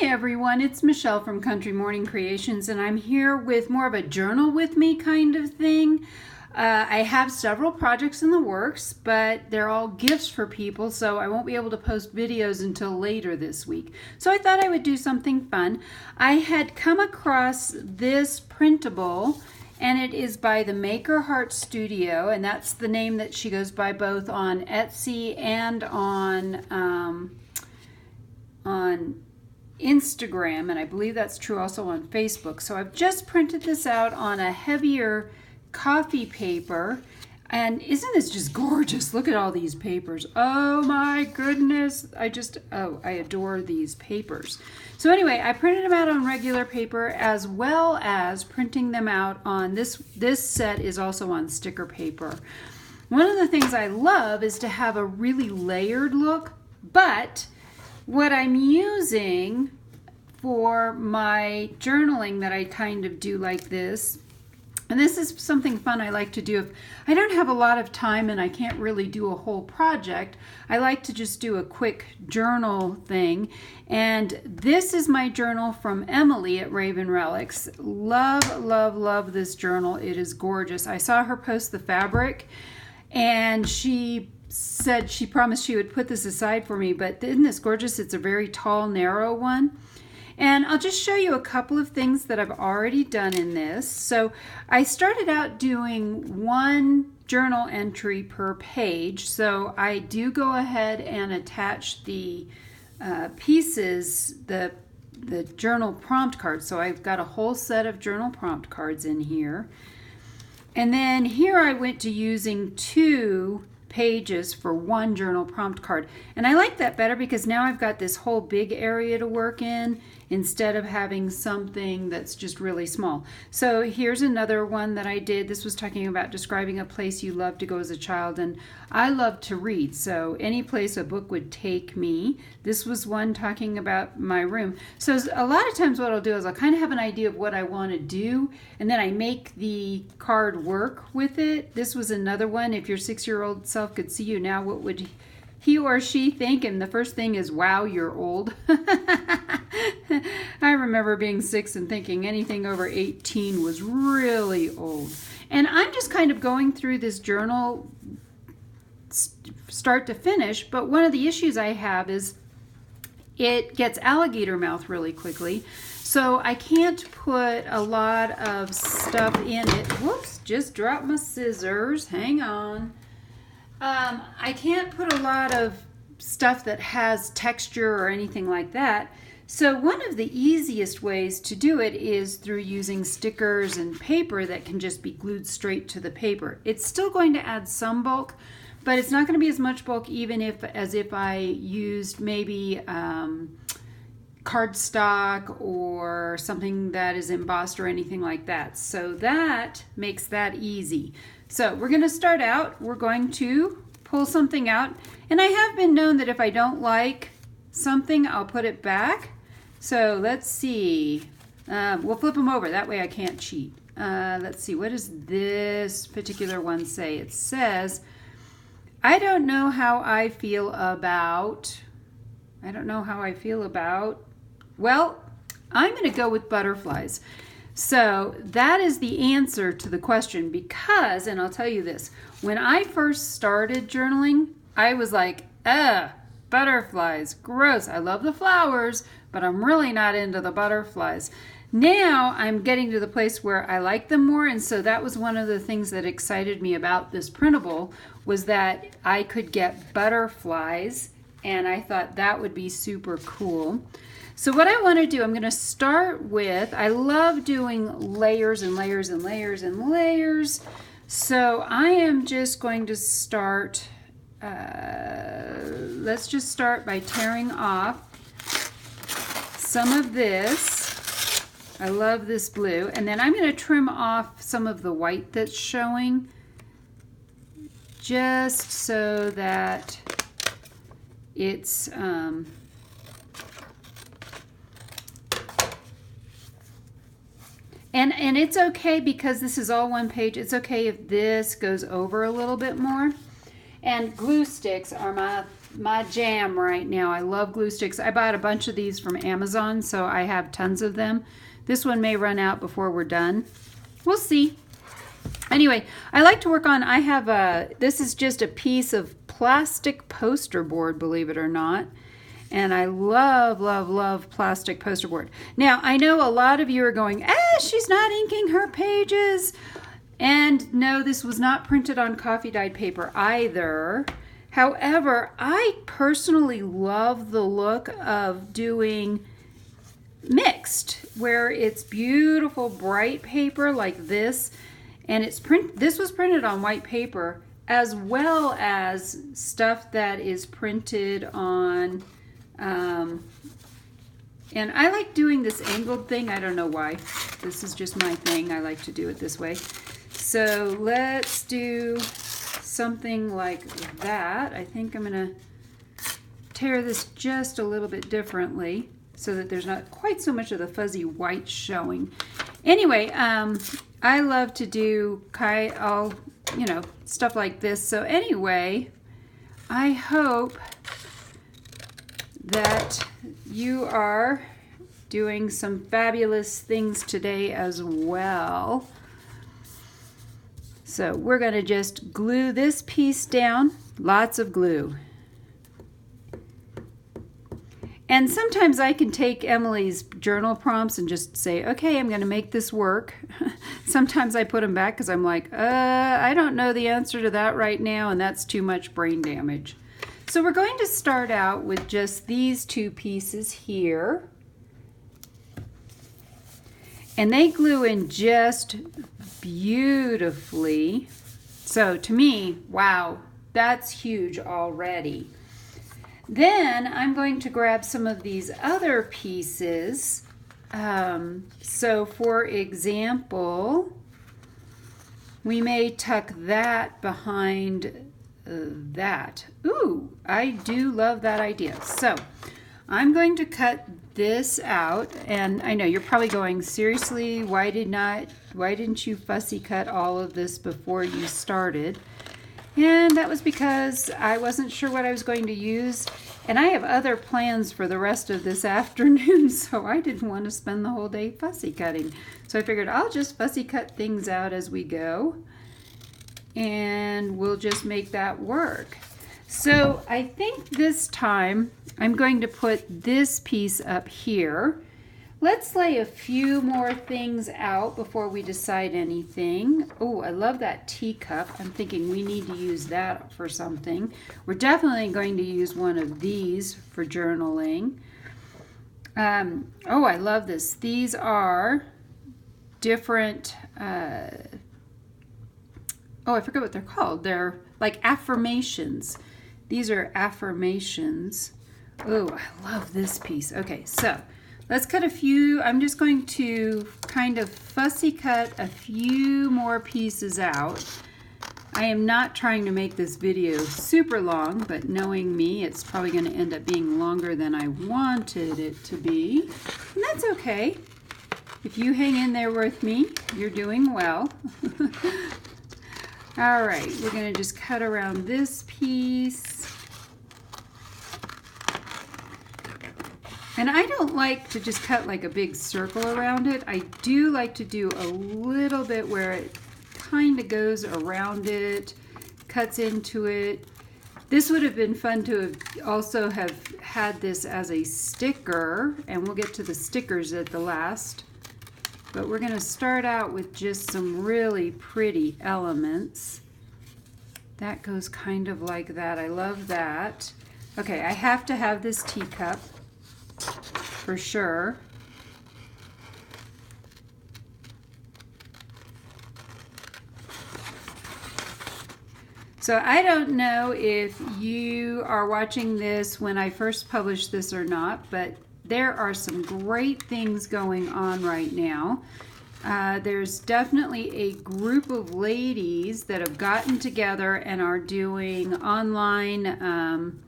Hi everyone, it's Michelle from Country Morning Creations, and I'm here with more of a journal with me kind of thing. I have several projects in the works, but they're all gifts for people, so I won't be able to post videos until later this week. So I thought I would do something fun. I had come across this printable, and it is by the Maker Heart Studio, and that's the name that she goes by both on Etsy and on Instagram, and I believe that's true also on Facebook. So I've just printed this out on a heavier coffee paper, and isn't this just gorgeous? Look at all these papers. Oh my goodness, I adore these papers. So anyway, I printed them out on regular paper as well as printing them out on this set is also on sticker paper. One of the things I love is to have a really layered look, but what I'm using for my journaling that I kind of do like this, and this is something fun I like to do if I don't have a lot of time and I can't really do a whole project, I like to just do a quick journal thing. And this is my journal from Emily at Raven Relics. Love, love, love this journal. It is gorgeous. I saw her post the fabric, and she said she promised she would put this aside for me, but isn't this gorgeous? It's a very tall, narrow one. And I'll just show you a couple of things that I've already done in this. So I started out doing one journal entry per page. So I do go ahead and attach the pieces, the journal prompt cards. So I've got a whole set of journal prompt cards in here. And then here I went to using 2 pages for one journal prompt card, and I like that better because now I've got this whole big area to work in instead of having something that's just really small. So here's another one that I did. This was talking about describing a place you loved to go as a child, and I love to read, so any place a book would take me. This was one talking about my room. So a lot of times what I'll do is I'll kind of have an idea of what I want to do, and then I make the card work with it. This was another one. If your 6-year-old self could see you now, what would he or she think? And the first thing is, wow, you're old. I remember being 6 and thinking anything over 18 was really old. And I'm just kind of going through this journal start to finish, but one of the issues I have is it gets alligator mouth really quickly. So I can't put a lot of stuff in it. Whoops, just dropped my scissors. Hang on. I can't put a lot of stuff that has texture or anything like that. So one of the easiest ways to do it is through using stickers and paper that can just be glued straight to the paper. It's still going to add some bulk, but it's not going to be as much bulk even as if I used maybe cardstock or something that is embossed or anything like that. So that makes that easy. So we're going to start out, we're going to pull something out, and I have been known that if I don't like something, I'll put it back. So let's see, we'll flip them over, that way I can't cheat. Let's see, what does this particular one say? It says, I don't know how I feel about, well, I'm going to go with butterflies. So that is the answer to the question because, and I'll tell you this, when I first started journaling, I was like, butterflies, gross. I love the flowers, but I'm really not into the butterflies. Now I'm getting to the place where I like them more, and so that was one of the things that excited me about this printable was that I could get butterflies, and I thought that would be super cool. So what I want to do, I'm going to start with, I love doing layers and layers and layers and layers. So I am just going to start, let's just start by tearing off some of this. I love this blue. And then I'm going to trim off some of the white that's showing just so that it's, And it's okay because this is all one page. It's okay if this goes over a little bit more. And glue sticks are my my jam right now. I love glue sticks. I bought a bunch of these from Amazon, so I have tons of them. This one may run out before we're done. We'll see. Anyway, I like to work on, I have this is just a piece of plastic poster board, believe it or not. And I love, love, love plastic poster board. Now, I know a lot of you are going, she's not inking her pages. And no, this was not printed on coffee dyed paper either. However, I personally love the look of doing mixed, where it's beautiful bright paper like this, and this was printed on white paper, as well as stuff that is printed on and I like doing this angled thing. I don't know why. This is just my thing. I like to do it this way. So let's do something like that. I think I'm going to tear this just a little bit differently so that there's not quite so much of the fuzzy white showing. Anyway, I love to do stuff like this. So anyway, I hope that you are doing some fabulous things today as well. So we're going to just glue this piece down, lots of glue. And sometimes I can take Emily's journal prompts and just say, okay, I'm going to make this work. Sometimes I put them back because I'm like, I don't know the answer to that right now, and that's too much brain damage. So we're going to start out with just these two pieces here. And they glue in just beautifully. So to me, wow, that's huge already. Then I'm going to grab some of these other pieces. So for example, we may tuck that behind that. Ooh, I do love that idea. So I'm going to cut this out, and I know you're probably going, seriously, why didn't you fussy cut all of this before you started? And that was because I wasn't sure what I was going to use, and I have other plans for the rest of this afternoon, so I didn't want to spend the whole day fussy cutting. So I figured I'll just fussy cut things out as we go, and we'll just make that work. So I think this time I'm going to put this piece up here. Let's lay a few more things out before we decide anything. Oh, I love that teacup. I'm thinking we need to use that for something. We're definitely going to use one of these for journaling. Oh, I love this. These are different, oh, I forget what they're called. They're like affirmations. These are affirmations. Oh, I love this piece. Okay, so let's cut a few. I'm just going to kind of fussy cut a few more pieces out. I am not trying to make this video super long, but knowing me, it's probably going to end up being longer than I wanted it to be. And that's okay. If you hang in there with me, you're doing well. All right, we're going to just cut around this piece. And I don't like to just cut like a big circle around it. I do like to do a little bit where it kind of goes around it, cuts into it. This would have been fun to have also have had this as a sticker, and we'll get to the stickers at the last. But we're going to start out with just some really pretty elements. That goes kind of like that. I love that. Okay, I have to have this teacup for sure. So I don't know if you are watching this when I first published this or not, but there are some great things going on right now. There's definitely a group of ladies that have gotten together and are doing online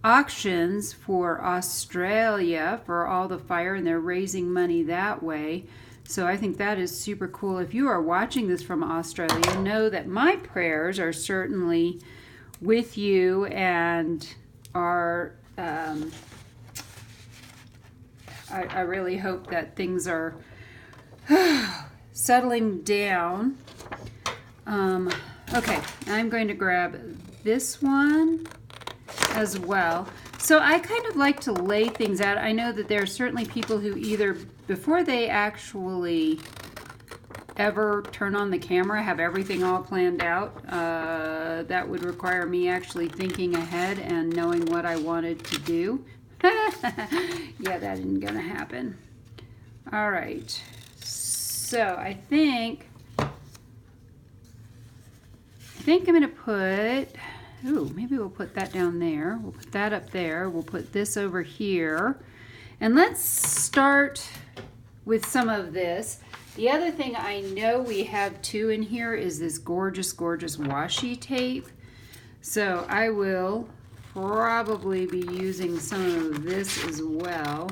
auctions for Australia for all the fire, and they're raising money that way. So I think that is super cool. If you are watching this from Australia, know that my prayers are certainly with you and are, I really hope that things are settling down. Okay, I'm going to grab this one as well. So I kind of like to lay things out. I know that there are certainly people who either, before they actually ever turn on the camera, have everything all planned out. That would require me actually thinking ahead and knowing what I wanted to do. Yeah, that isn't gonna happen. All right, so I think I'm gonna put, ooh, maybe we'll put that down there. We'll put that up there. We'll put this over here. And let's start with some of this. The other thing I know we have too in here is this gorgeous, gorgeous washi tape. So I will probably be using some of this as well.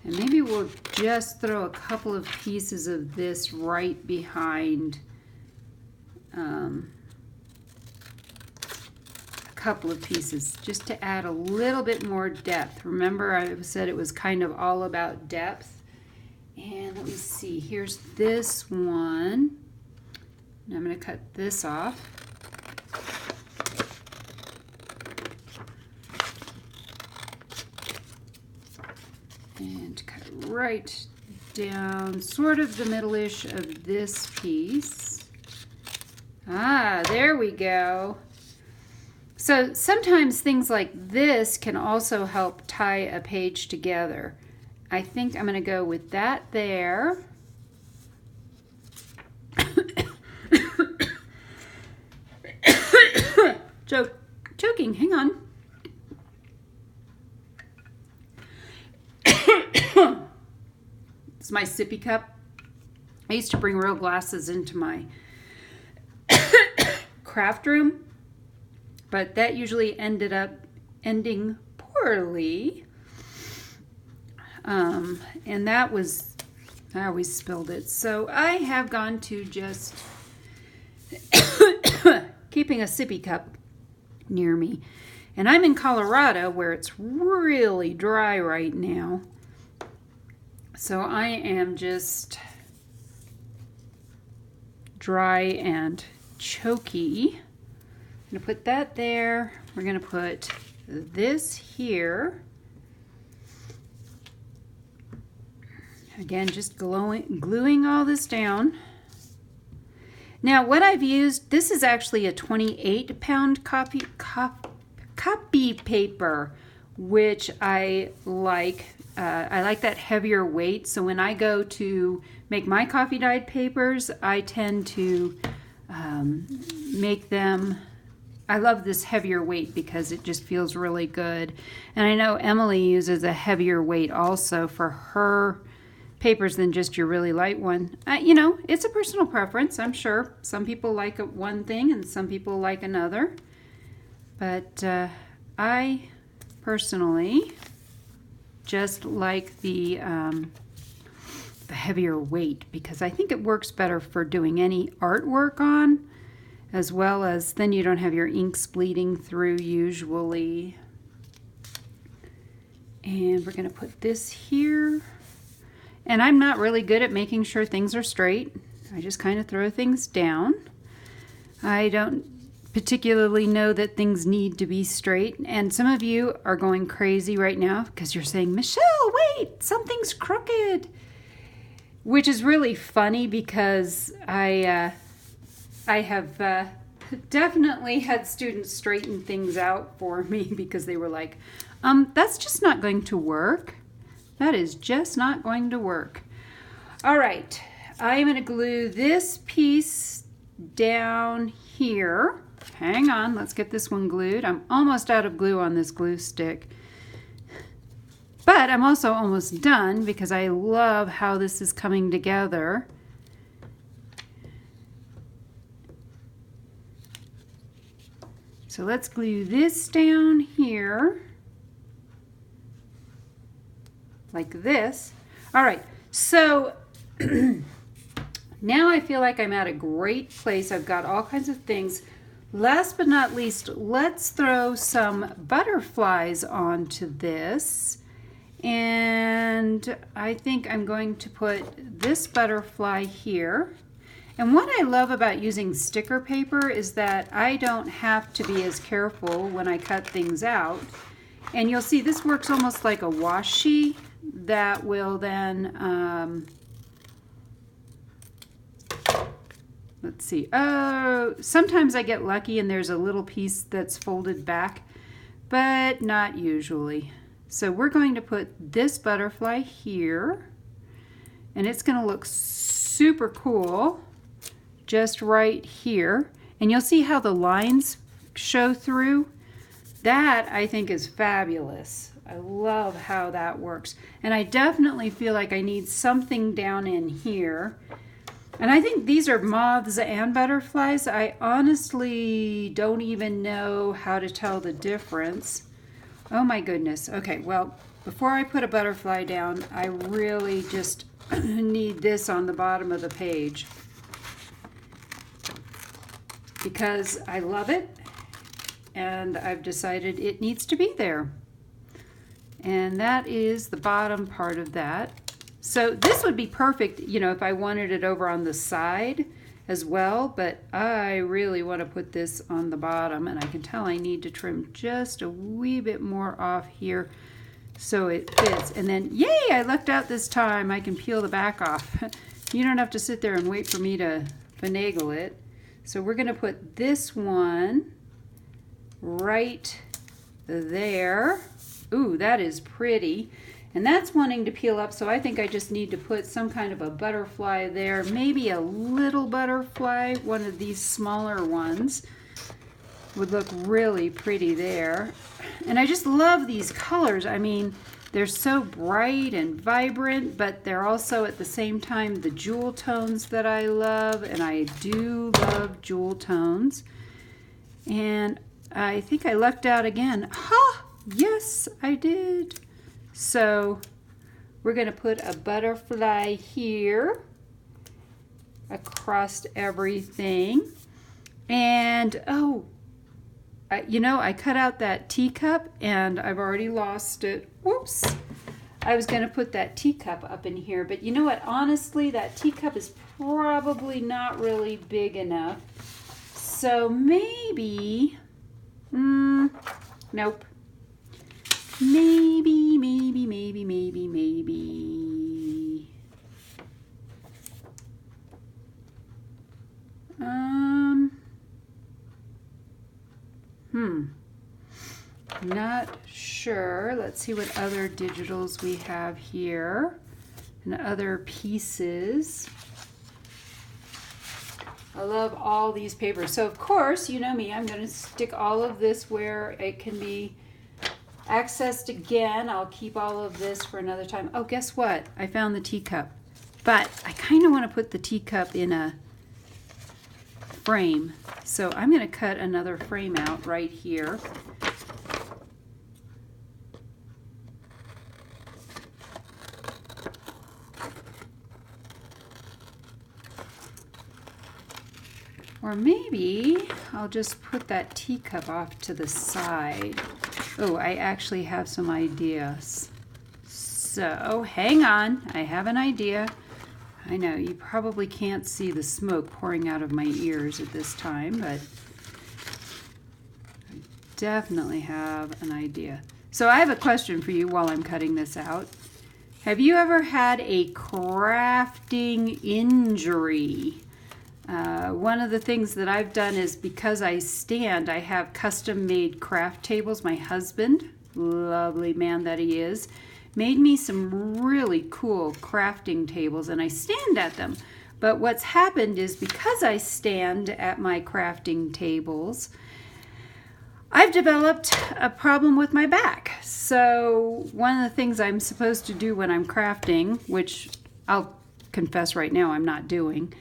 And maybe we'll just throw a couple of pieces of this right behind a couple of pieces just to add a little bit more depth. Remember, I said it was kind of all about depth. And let me see, here's this one. And I'm going to cut this off. And cut right down, sort of the middle-ish of this piece. Ah, there we go. So sometimes things like this can also help tie a page together. I think I'm going to go with that there. Choking, hang on. It's my sippy cup. I used to bring real glasses into my craft room, but that usually ended up ending poorly. And that was, I always spilled it. So I have gone to just keeping a sippy cup near me. And I'm in Colorado where it's really dry right now. So I am just dry and choky. I'm going to put that there. We're going to put this here. Again, just gluing all this down. Now, what I've used, this is actually a 28-pound copy paper, which I like. I like that heavier weight. So when I go to make my coffee dyed papers, I tend to make them. I love this heavier weight because it just feels really good. And I know Emily uses a heavier weight also for her papers than just your really light one. You know, it's a personal preference, I'm sure. Some people like one thing and some people like another. But I personally just like the heavier weight because I think it works better for doing any artwork on, as well as then you don't have your inks bleeding through usually. And we're going to put this here. And I'm not really good at making sure things are straight. I just kind of throw things down. I don't particularly know that things need to be straight. And some of you are going crazy right now because you're saying, Michelle, wait, something's crooked. Which is really funny because I have definitely had students straighten things out for me because they were like, that's just not going to work. That is just not going to work. All right, I am going to glue this piece down here. Hang on, let's get this one glued. I'm almost out of glue on this glue stick. But I'm also almost done because I love how this is coming together. So let's glue this down here. Like this. All right, so now I feel like I'm at a great place. I've got all kinds of things Last but not least, let's throw some butterflies onto this. And I think I'm going to put this butterfly here. And what I love about using sticker paper is that I don't have to be as careful when I cut things out. And you'll see this works almost like a washi that will then, let's see, sometimes I get lucky and there's a little piece that's folded back, but not usually. So we're going to put this butterfly here, and it's going to look super cool just right here. And you'll see how the lines show through. That I think is fabulous. I love how that works. And I definitely feel like I need something down in here. And I think these are moths and butterflies. I honestly don't even know how to tell the difference. Oh my goodness. Okay, well, before I put a butterfly down, I really just need this on the bottom of the page because I love it and I've decided it needs to be there. And that is the bottom part of that. So this would be perfect, you know, if I wanted it over on the side as well, but I really want to put this on the bottom, and I can tell I need to trim just a wee bit more off here so it fits. And then, yay, I lucked out this time. I can peel the back off. You don't have to sit there and wait for me to finagle it. So we're going to put this one right there. Ooh, that is pretty. And that's wanting to peel up, so I think I just need to put some kind of a butterfly there. Maybe a little butterfly, one of these smaller ones would look really pretty there. And I just love these colors. I mean, they're so bright and vibrant, but they're also at the same time the jewel tones that I love, and I do love jewel tones. And I think I lucked out again. Ha! Yes, I did. So we're going to put a butterfly here across everything. And oh, you know, I cut out that teacup and I've already lost it. Whoops. I was going to put that teacup up in here, but you know what? Honestly, that teacup is probably not really big enough. So maybe, nope. Maybe. Not sure. Let's see what other digitals we have here and other pieces. I love all these papers. So of course, you know me, I'm going to stick all of this where it can be accessed again. I'll keep all of this for another time. Oh, guess what? I found the teacup. But I kind of want to put the teacup in a frame. So I'm going to cut another frame out right here. Or maybe I'll just put that teacup off to the side. Oh, I actually have some ideas. So, hang on. I have an idea. I know you probably can't see the smoke pouring out of my ears at this time, but I definitely have an idea. So I have a question for you while I'm cutting this out. Have you ever had a crafting injury? One of the things that I've done is because I stand, I have custom-made craft tables. My husband, lovely man that he is, made me some really cool crafting tables, and I stand at them. But what's happened is because I stand at my crafting tables, I've developed a problem with my back. So one of the things I'm supposed to do when I'm crafting, which I'll confess right now I'm not doing,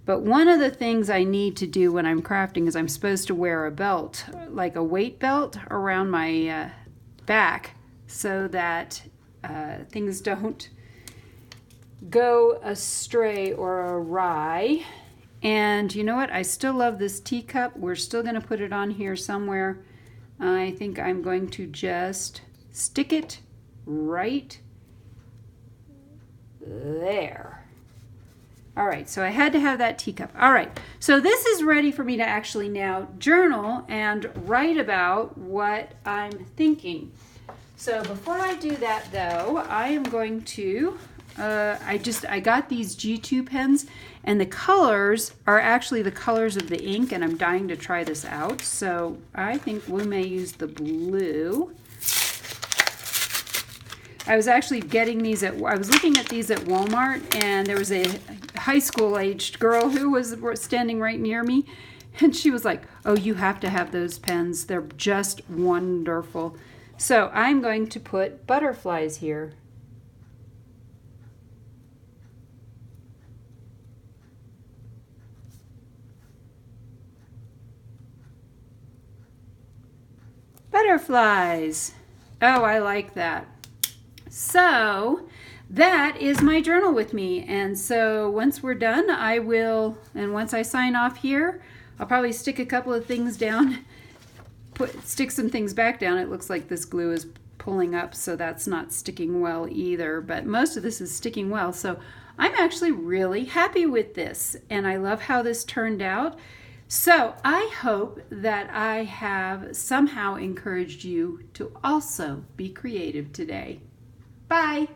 but one of the things I need to do when I'm crafting is I'm supposed to wear a belt, like a weight belt around my back so that things don't go astray or awry. And you know what? I still love this teacup. We're still going to put it on here somewhere. I think I'm going to just stick it right there. All right, so I had to have that teacup. All right, so this is ready for me to actually now journal and write about what I'm thinking. So before I do that though, I am going to, I got these G2 pens, and the colors are actually the colors of the ink, and I'm dying to try this out. So I think we may use the blue. I was actually getting these I was looking at these at Walmart, and there was a high school aged girl who was standing right near me, and she was like, oh, you have to have those pens. They're just wonderful. So I'm going to put butterflies here. Butterflies. Oh, I like that. So that is my journal with me, and so once we're done, and once I sign off here, I'll probably stick a couple of things down, stick some things back down. It looks like this glue is pulling up, so that's not sticking well either, but most of this is sticking well, so I'm actually really happy with this, and I love how this turned out. So I hope that I have somehow encouraged you to also be creative today. Bye.